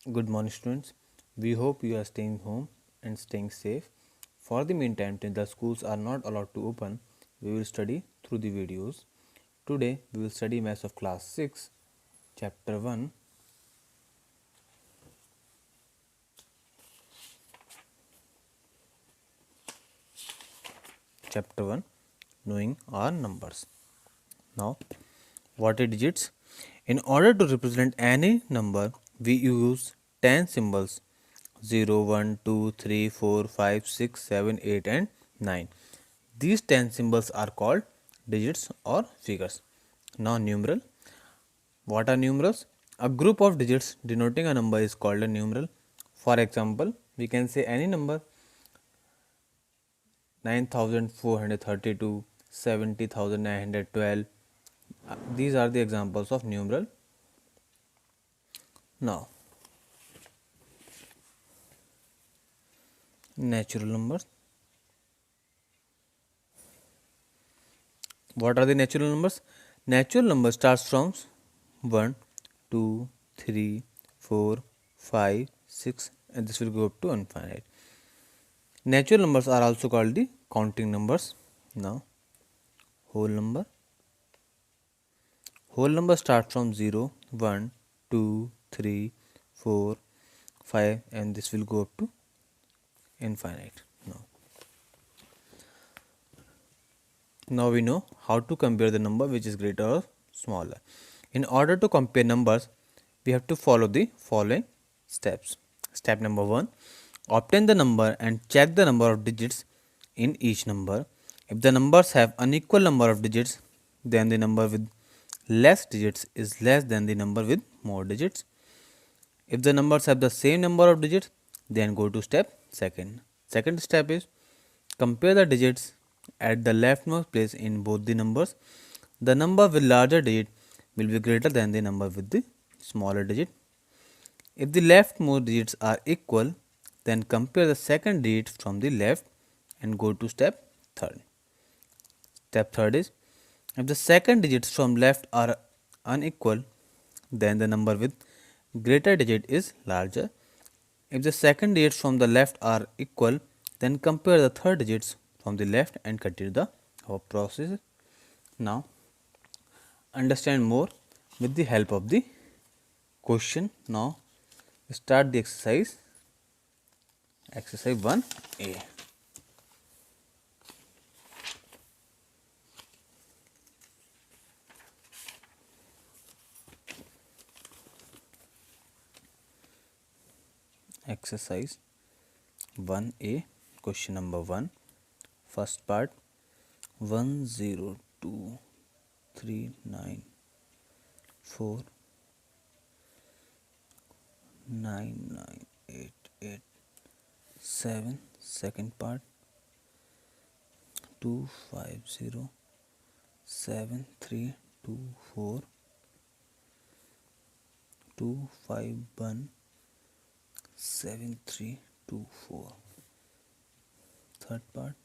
Good morning, students. We hope you are staying home and staying safe. For the meantime, till the schools are not allowed to open, we will study through the videos. Today, we will study Maths of Class 6, Chapter 1. Chapter 1, Knowing our Numbers. Now, what are digits? In order to represent any number, we use 10 symbols 0, 1, 2, 3, 4, 5, 6, 7, 8, and 9. These 10 symbols are called digits or figures. Now, numeral. What are numerals? A group of digits denoting a number is called a numeral. For example, we can say any number 9432, 70,912. These are the examples of numeral. Now, natural numbers. What are the natural numbers? Natural number starts from 1, 2, 3, 4, 5, 6, and this will go up to infinite. Natural numbers are also called the counting numbers. Now, whole number. Whole number starts from 0, 1, 2, 3, 4, 5, and this will go up to infinite. Now we know how to compare the number which is greater or smaller. In order to compare numbers, we have to follow the following steps. Step number 1, obtain the number and check the number of digits in each number. If the numbers have unequal number of digits, then the number with less digits is less than the number with more digits. If the numbers have the same number of digits, then go to step 2. Second step is compare the digits at the leftmost place in both the numbers. The number with larger digit will be greater than the number with the smaller digit. If the leftmost digits are equal, then compare the second digit from the left and go to step 3. Step 3 is if the second digits from left are unequal, then the number with greater digit is larger. If the second digits from the left are equal, then compare the third digits from the left and continue the process. Now, understand more with the help of the question. Now, start the exercise. Exercise 1A. Exercise 1A, question number 1. First part 10239499887. Second part 2507324 2517324. Third part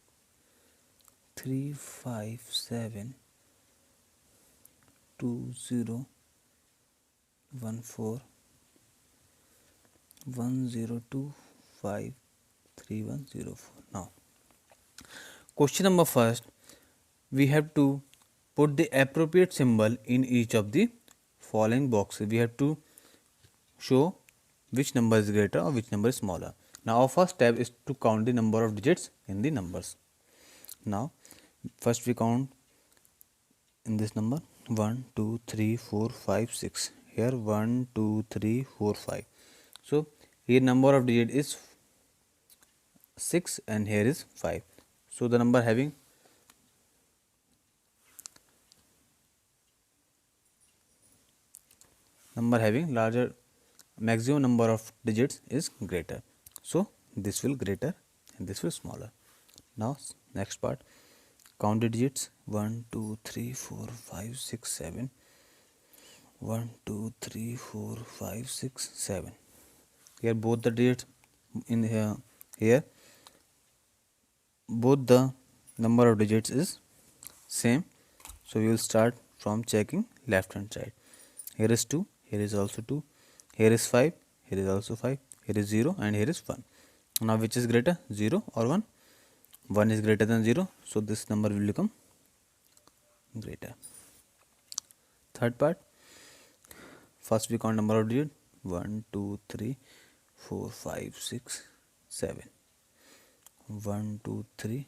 357201410253104. Now, question number first, we have to put the appropriate symbol in each of the following boxes. We have to show which number is greater or which number is smaller. Now, our first step is to count the number of digits in the numbers. Now, first we count in this number 1, 2, 3, 4, 5, 6. Here 1, 2, 3, 4, 5. So, here number of digit is 6 and here is 5. So, the number having larger maximum number of digits is greater. So, this will greater and this will smaller. Now, next part, count the digits 1, 2, 3, 4, 5, 6, 7. 1, 2, 3, 4, 5, 6, 7. Here both the digits in here both the number of digits is same. So, we will start from checking left hand side. Here is 2, here is also 2, here is 5, here is also 5, here is 0, and here is 1. Now which is greater, 0 or 1? 1 is greater than 0, so this number will become greater. Third part, first we count number of digits, 1 2 3 4 5 6 7. 1 2 3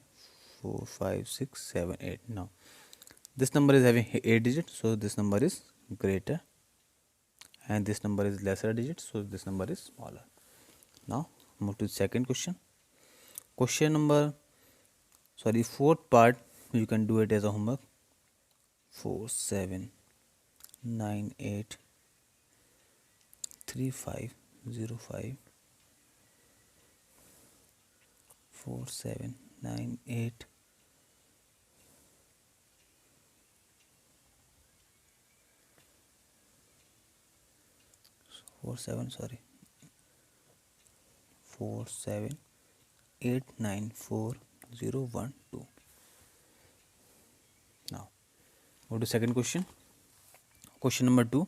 4 5 6 7 8. Now this number is having 8 digits, so this number is greater, and this number is lesser digit, so this number is smaller. Now move to the second question. Fourth part, you can do it as a homework. 4 7 9 8 3 5 0 5 4 7 9 8 4 7 sorry 4 7 8 9 4 0 1 2. Now go to second question. Question number 2,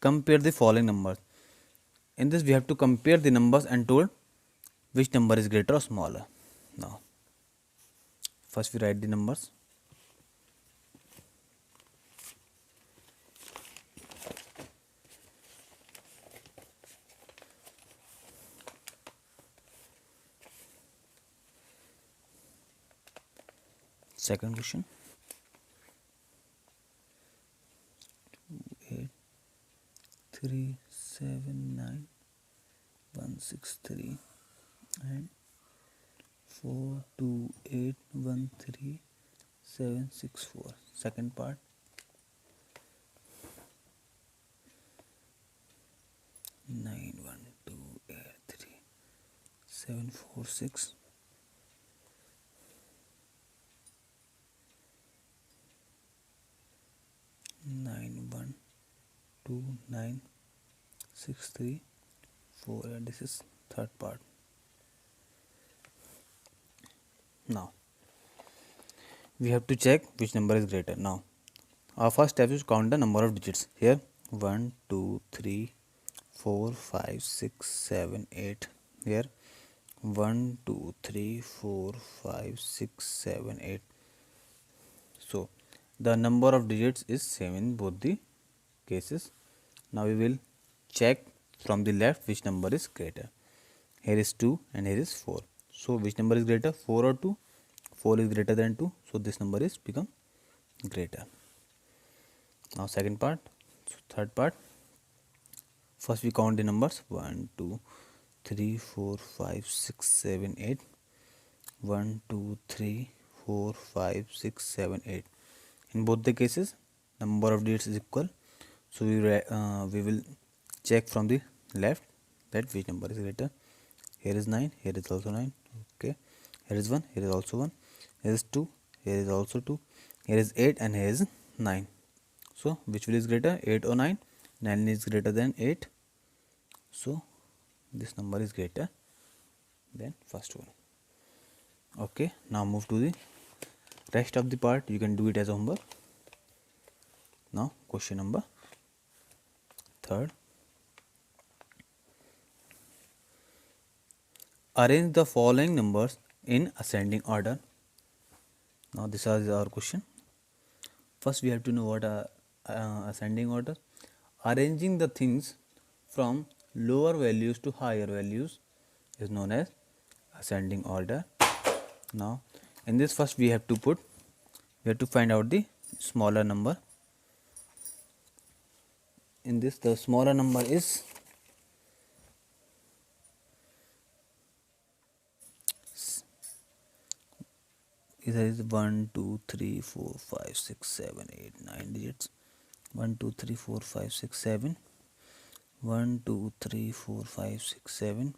compare the following numbers. In this we have to compare the numbers and told which number is greater or smaller. Now first we write the numbers. Second question, 8 3 7 9 1 6 3 and 4 2 8 1 3 7 6 4. Second part, 9 1 2 8 3 7 4 6 9 1 2 9 6 3 4, and this is third part. Now we have to check which number is greater. Now our first step is to count the number of digits. Here 1 2 3 4 5 6 7 8. Here 1 2 3 4 5 6 7 8. So the number of digits is same in both the cases. Now we will check from the left which number is greater. Here is 2 and here is 4. So which number is greater, 4 or 2? 4 is greater than 2, so this number is become greater. Now second part, third part, first we count the numbers 1 2 3 4 5 6 7 8. 1 2 3 4 5 6 7 8. In both the cases number of digits is equal, so we will check from the left that which number is greater. Here is 9, here is also 9. Okay, here is 1, here is also 1. Here is 2, here is also 2. Here is 8 and here is 9. So which will is greater, 8 or 9? 9 is greater than 8. So this number is greater than first one. Okay, now move to the rest of the part. You can do it as a homework. Now question number 3rd. Arrange the following numbers in ascending order. Now this is our question. First we have to know what ascending order. Arranging the things from lower values to higher values is known as ascending order. Now in this first we have to find out the smaller number. In this the smaller number is either is 1 2 3 4 5 6 7 8 9 digits. 1 2 3 4 5 6 7. 1 2 3 4 5 6 7.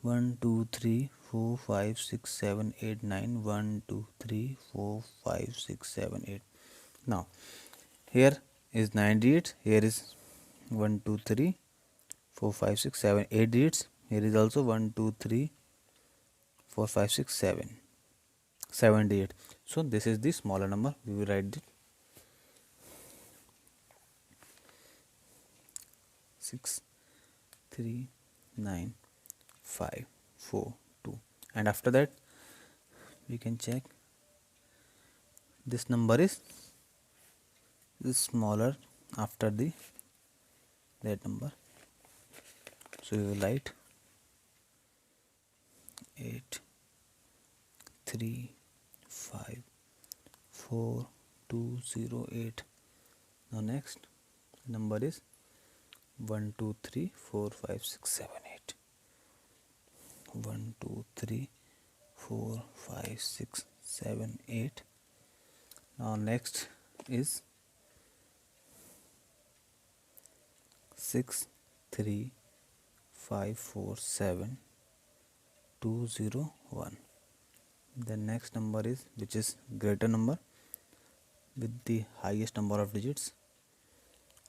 1 2 3 4 5 6 7 8 9. 1 2 3 4 5 6 7 8. Now here is 9 digits. Here is 1 2 3 4 5 6 7 8 digits. Here is also 1 2 3 4 5 6 7 digits. So this is the smaller number. We will write it 6 3 9 5 4 2, and after that we can check this number is smaller after the that number, so we will write 8 3 5 4 2 0 8. Now next number is 1 2 3 4 5 6 7 8. 1 2 3 4 5 6 7 8. Now next is 6 3 5 4 7 2 0 1. The next number is, which is greater number with the highest number of digits,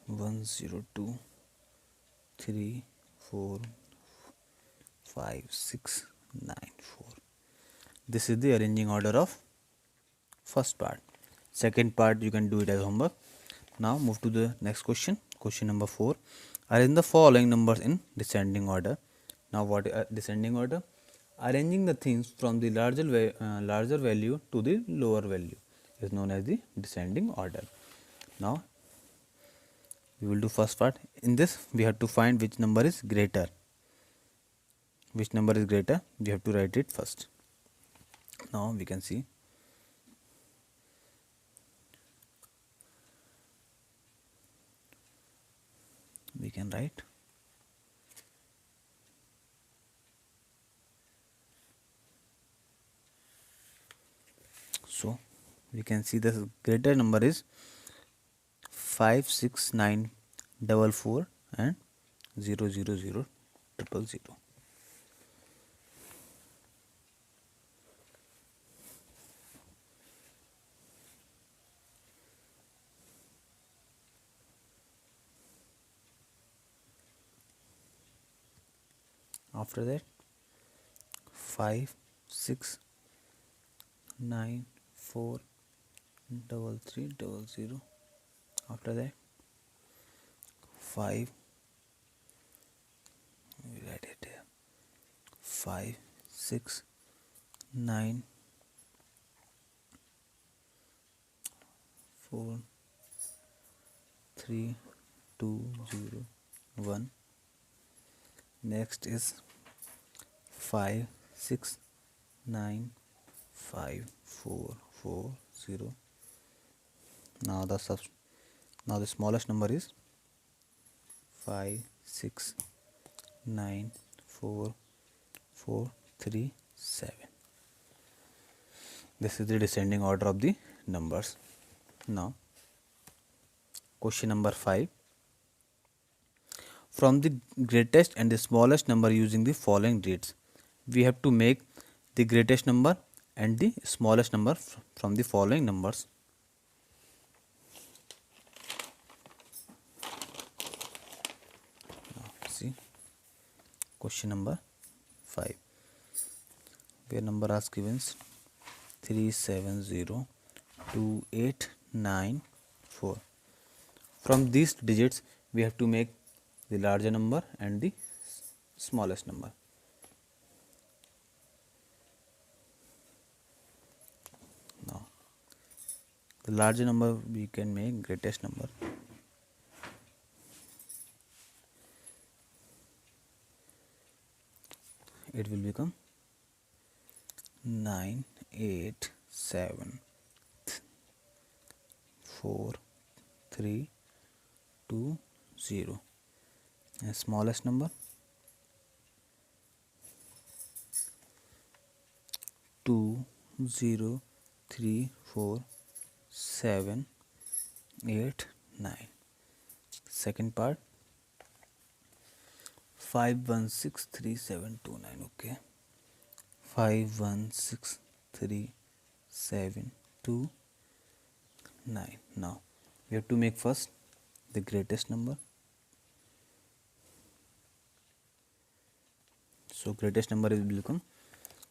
1 0 2 3 4 5 6 9 4. This is the arranging order of first part. Second part you can do it as homework. Now move to the next question. Question number 4. Arrange the following numbers in descending order. Now what is descending order? Arranging the things from the larger value to the lower value is known as the descending order. Now we will do first part. In this we have to find which number is greater. Which number is greater? We have to write it first. Now we can see we can write so we can see the greater number is 5 6 9 4 4 and 0 0 0 0 0. After that 5 6 9 4 3 0 0. After that 5, we write it here, 5 6 9 4 3 2 0 1. Next is 5 6 9 5 4 4 0. Now the smallest number is 5 6 9 4 4 3 7. This is the descending order of the numbers. Now question number 5. From the greatest and the smallest number using the following dates, we have to make the greatest number and the smallest number from the following numbers. Now see question number 5, where number is given 370289 4. From these digits we have to make the larger number and the smallest number. Now the larger number we can make greatest number. It will become 9 8 7 4 3 2 0. And smallest number 2 0 3 4 7 8 9. Second part 5163 729. Okay, 5163 729. Now we have to make first the greatest number. So greatest number will become,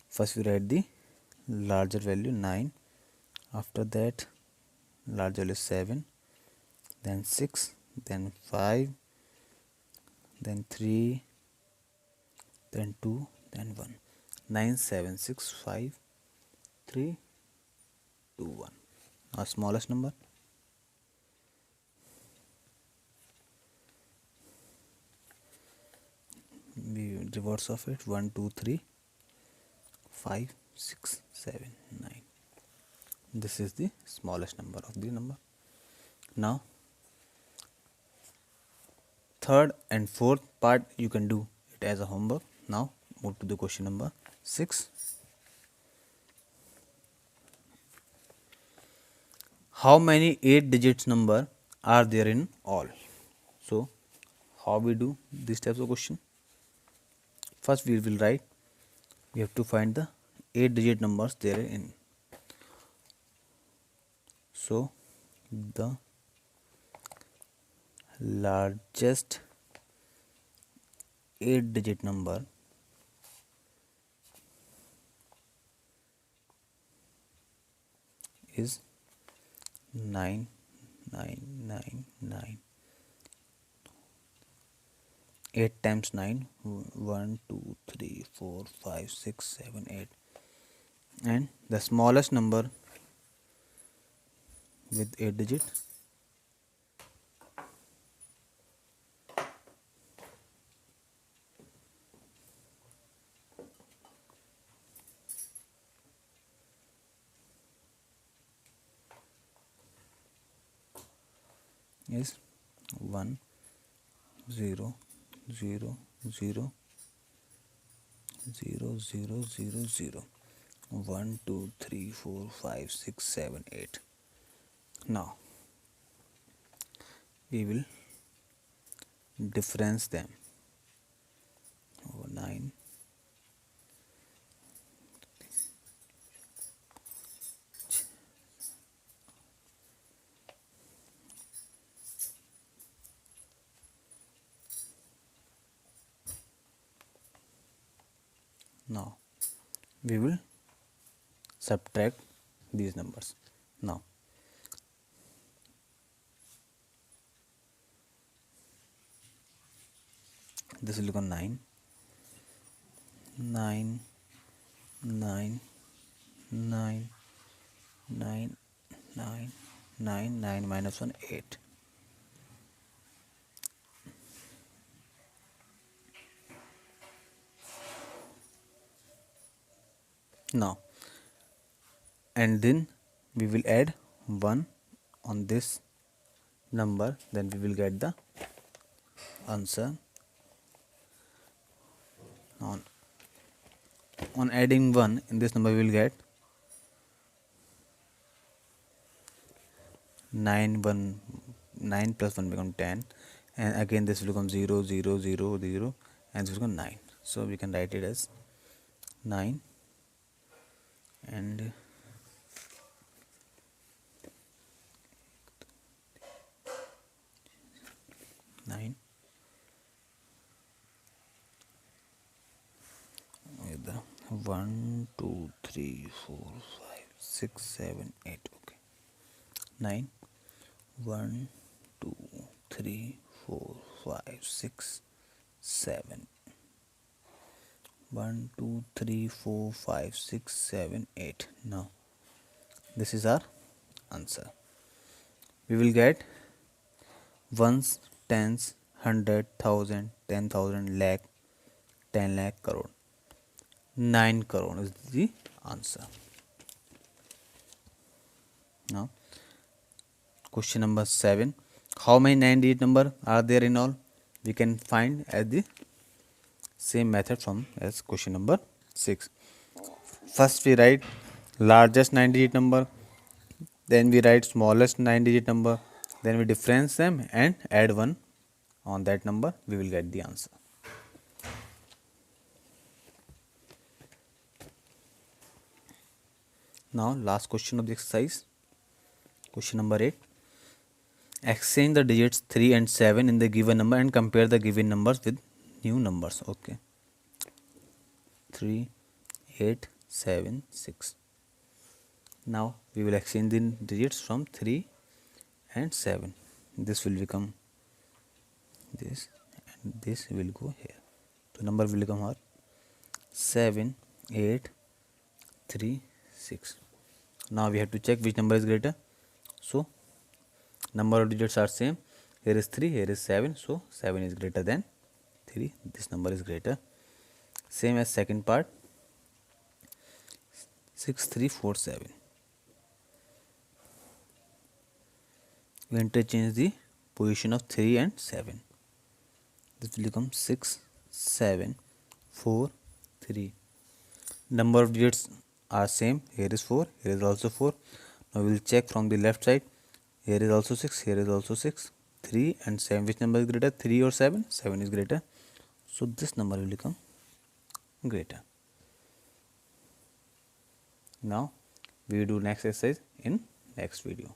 first we write the larger value 9, after that larger value 7, then 6, then 5, then 3, then 2, then 1. 9, 7, 6, 5, 3, 2, 1. Our smallest number. We reverse of it. 1, 2, 3, 5, 6, 7, 9. This is the smallest number of the number. Now third and fourth part you can do it as a homework. Now move to the question number 6. How many 8 digits number are there in all? So how we do these types of question? First we will write, we have to find the 8 digit numbers there in. So the largest 8 digit number is 9999. 8 times 9, 1, 2, 3, 4, 5, 6, 7, 8. And the smallest number with 8 digits is 1, 0, 0, 0, 0, 0, 0, 0. 1, 2, 3, 4, 5, 6, 7, 8. Now we will difference them. 9. Now we will subtract these numbers. Now this will become 9, 9, 9, 9, 9, 9, 9, 9 minus 1, 8. Now and then we will add 1 on this number, then we will get the answer. On adding 1 in this number we will get 9, 1, 9 plus 1 become 10, and again this will become 0, 0, 0, 0, and this will become 9. So we can write it as 9 and 9 with the 1, 2, 3, 4, 5, 6, 7, 8. Okay, 9, 1, 2, 3, 4, 5, 6, 7. 1, 2, 3, 4, 5, 6, 7, 8. Now this is our answer. We will get ones, tens, 100, 1000, 10,000, lakh, 10 lakh, crore. 9 crore is the answer. Now question number 7. How many 9-digit number are there in all? We can find as the same method from as question number 6. First we write largest 9-digit number, then we write smallest 9-digit number, then we difference them and add 1 on that number. We will get the answer. Now last question of the exercise, question number 8. Exchange the digits 3 and 7 in the given number and compare the given numbers with new numbers. Okay, 3, 8, 7, 6. Now we will exchange the digits from 3 and 7. This will become this and this will go here. The number will become our 7, 8, 3, 6. Now we have to check which number is greater. So number of digits are same. Here is 3, here is 7. So 7 is greater than 3. This number is greater. Same as second part. 6, 3, 4, 7. We interchange the position of 3 and 7. This will become 6, 7, 4, 3. Number of digits are same. Here is 4, here is also 4. Now we will check from the left side. Here is also 6, here is also 6. 3 and 7. Which number is greater? 3 or 7? 7 is greater. So this number will become greater. Now we will do next exercise in next video.